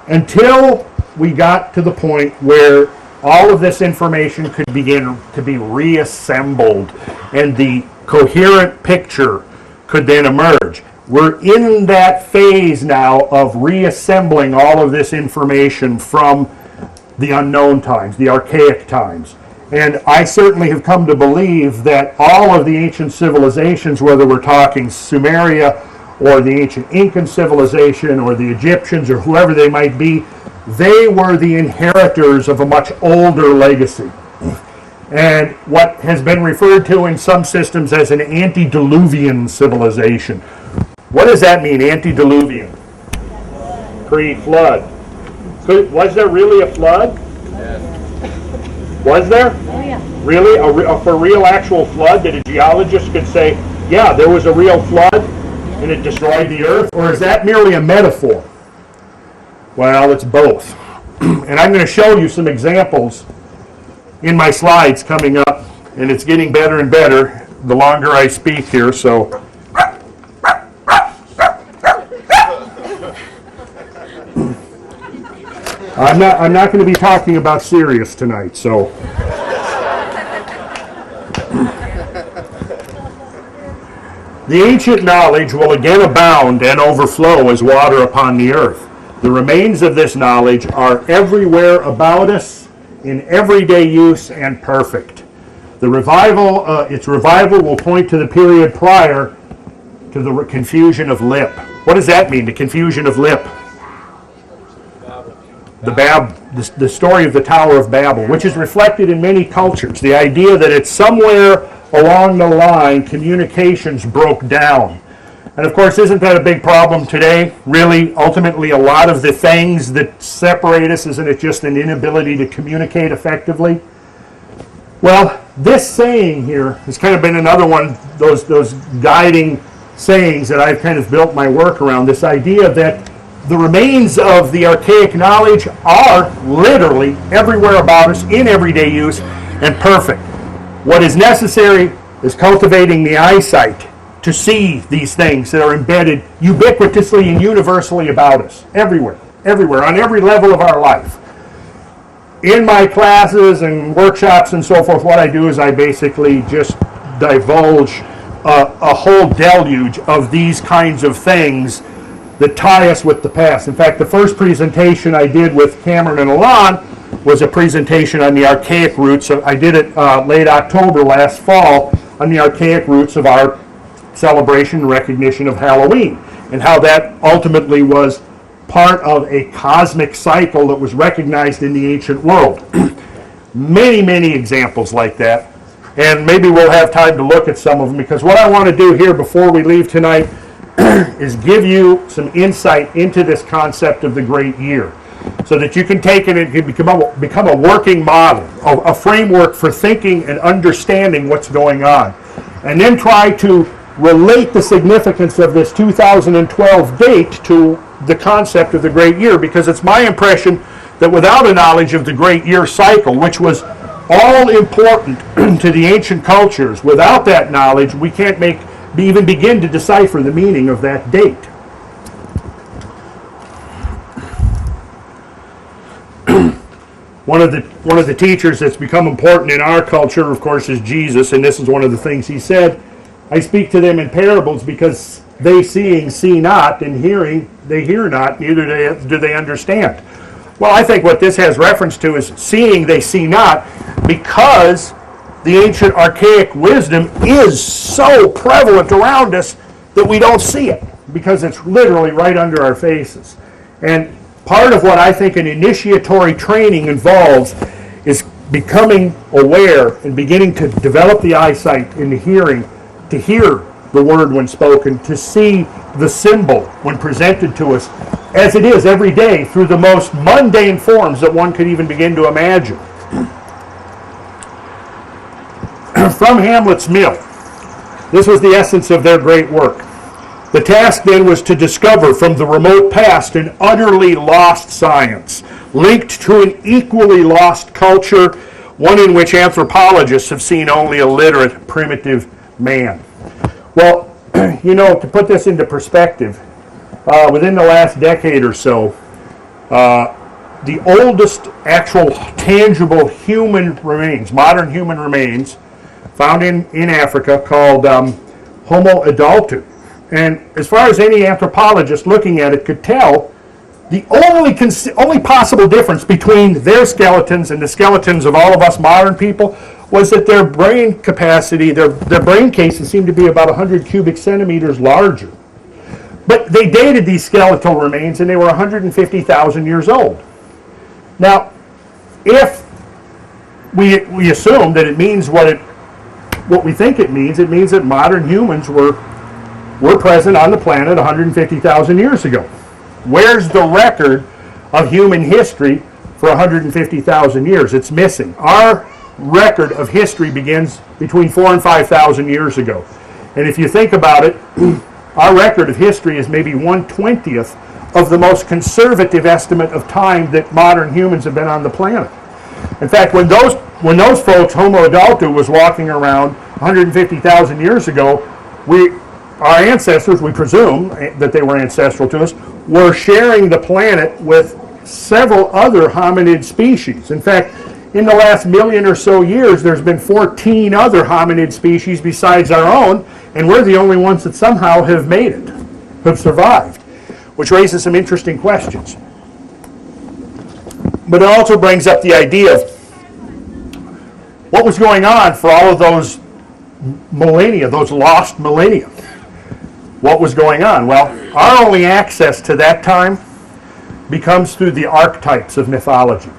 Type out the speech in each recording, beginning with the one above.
until we got to the point where all of this information could begin to be reassembled and the coherent picture could then emerge. We're in that phase now of reassembling all of this information from the unknown times, the archaic times. And I certainly have come to believe that all of the ancient civilizations, whether we're talking Sumeria or the ancient Incan civilization or the Egyptians or whoever they might be, they were the inheritors of a much older legacy. And what has been referred to in some systems as an antediluvian civilization. What does that mean, antediluvian? Pre-flood. Was there really a flood? Yes. Was there? Oh, yeah. Really? For real actual flood that a geologist could say, yeah, there was a real flood and it destroyed the earth? Or is that merely a metaphor? Well, it's both. And I'm going to show you some examples in my slides coming up, and it's getting better and better the longer I speak here, so. I'm not going to be talking about Sirius tonight, so. The ancient knowledge will again abound and overflow as water upon the earth. The remains of this knowledge are everywhere about us, in everyday use and perfect. The revival, its revival will point to the period prior to the confusion of lip. What does that mean, the confusion of lip? The story of the Tower of Babel, which is reflected in many cultures. The idea that it's somewhere along the line communications broke down. And of course, isn't that a big problem today? Really, ultimately, a lot of the things that separate us, isn't it just an inability to communicate effectively? Well, this saying here has kind of been another one, those guiding sayings that I've kind of built my work around, this idea that the remains of the archaic knowledge are literally everywhere about us, in everyday use, and perfect. What is necessary is cultivating the eyesight to see these things that are embedded ubiquitously and universally about us, everywhere, on every level of our life. In my classes and workshops and so forth, what I do is I basically just divulge a whole deluge of these kinds of things that tie us with the past. In fact, the first presentation I did with Cameron and Alon was a presentation on the archaic roots. I did it late October last fall on the archaic roots of our celebration and recognition of Halloween, and how that ultimately was part of a cosmic cycle that was recognized in the ancient world. Many examples like that, and maybe we'll have time to look at some of them, because what I want to do here before we leave tonight is give you some insight into this concept of the great year, so that you can take it and become a working model, a framework for thinking and understanding what's going on, and then try to relate the significance of this 2012 date to the concept of the great year, because it's my impression that without a knowledge of the great year cycle, which was all important to the ancient cultures, without that knowledge, we can't even begin to decipher the meaning of that date. One of the teachers that's become important in our culture, of course, is Jesus, and this is one of the things he said. I speak to them in parables because they seeing see not, and hearing they hear not, neither do they understand. Well, I think what this has reference to is seeing they see not, because the ancient archaic wisdom is so prevalent around us that we don't see it, because it's literally right under our faces. And part of what I think an initiatory training involves is becoming aware and beginning to develop the eyesight and the hearing to hear the word when spoken, to see the symbol when presented to us as it is every day through the most mundane forms that one could even begin to imagine. From Hamlet's Mill, this was the essence of their great work. The task then was to discover from the remote past an utterly lost science, linked to an equally lost culture, one in which anthropologists have seen only a literate, primitive man. Well, to put this into perspective, within the last decade or so, The oldest actual tangible human remains, modern human remains, found in Africa, called Homo adultus. And as far as any anthropologist looking at it could tell, the only possible difference between their skeletons and the skeletons of all of us modern people was that their brain capacity, their brain cases seemed to be about 100 cubic centimeters larger. But they dated these skeletal remains, and they were 150,000 years old. Now, if we assume that it means what we think it means that modern humans were present on the planet 150,000 years ago. Where's the record of human history for 150,000 years? It's missing. Our record of history begins between 4,000 and 5,000 years ago. And if you think about it, our record of history is maybe 1/20th of the most conservative estimate of time that modern humans have been on the planet. In fact, when those folks, Homo adultus, was walking around 150,000 years ago, our ancestors, we presume that they were ancestral to us, were sharing the planet with several other hominid species. In fact, in the last million or so years, there's been 14 other hominid species besides our own, and we're the only ones that somehow have made it, have survived, which raises some interesting questions. But it also brings up the idea of what was going on for all of those millennia, those lost millennia. What was going on? Well, our only access to that time becomes through the archetypes of mythology,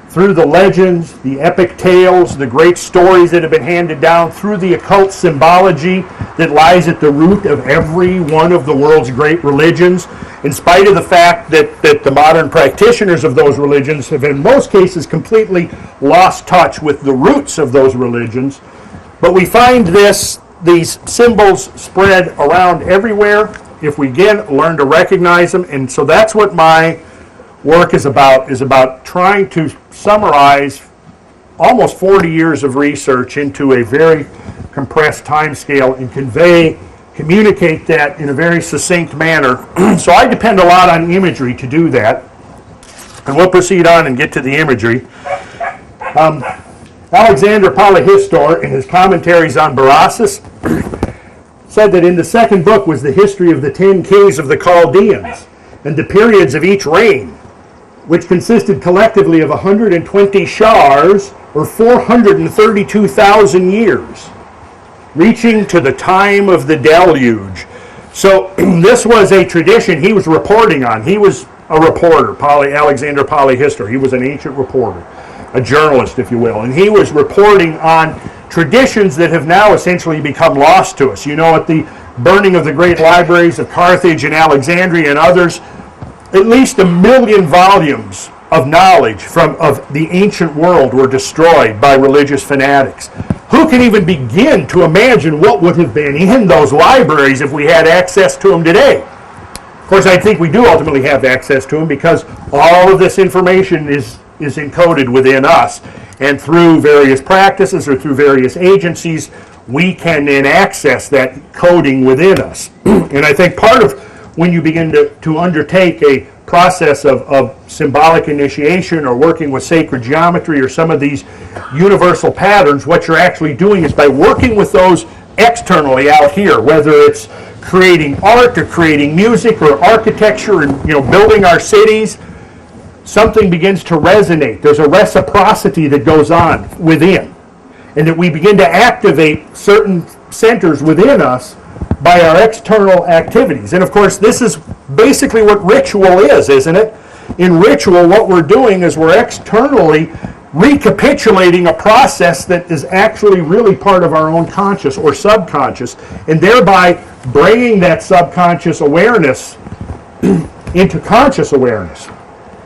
through the legends, the epic tales, the great stories that have been handed down, through the occult symbology that lies at the root of every one of the world's great religions, in spite of the fact that the modern practitioners of those religions have in most cases completely lost touch with the roots of those religions. But we find these symbols spread around everywhere if we again learn to recognize them. And so that's what my work is about trying to summarize almost 40 years of research into a very compressed time scale and communicate that in a very succinct manner. So I depend a lot on imagery to do that. And we'll proceed on and get to the imagery. Alexander Polyhistor, in his commentaries on Berossus, said that in the second book was the history of the 10 kings of the Chaldeans and the periods of each reign, which consisted collectively of 120 shars, or 432,000 years, reaching to the time of the deluge. So this was a tradition he was reporting on. He was a reporter, Alexander Polyhistor. He was an ancient reporter, a journalist, if you will, and he was reporting on traditions that have now essentially become lost to us. You know, at the burning of the great libraries of Carthage and Alexandria and others, at least 1 million volumes of knowledge of the ancient world were destroyed by religious fanatics. Who can even begin to imagine what would have been in those libraries if we had access to them today? Of course, I think we do ultimately have access to them because all of this information is encoded within us. And through various practices or through various agencies, we can then access that coding within us. And I think part of when you begin to undertake a process of symbolic initiation or working with sacred geometry or some of these universal patterns, what you're actually doing is by working with those externally out here, whether it's creating art or creating music or architecture and building our cities, something begins to resonate. There's a reciprocity that goes on within, and that we begin to activate certain centers within us by our external activities. And of course, this is basically what ritual is, isn't it? In ritual, what we're doing is we're externally recapitulating a process that is actually really part of our own conscious or subconscious, and thereby bringing that subconscious awareness into conscious awareness.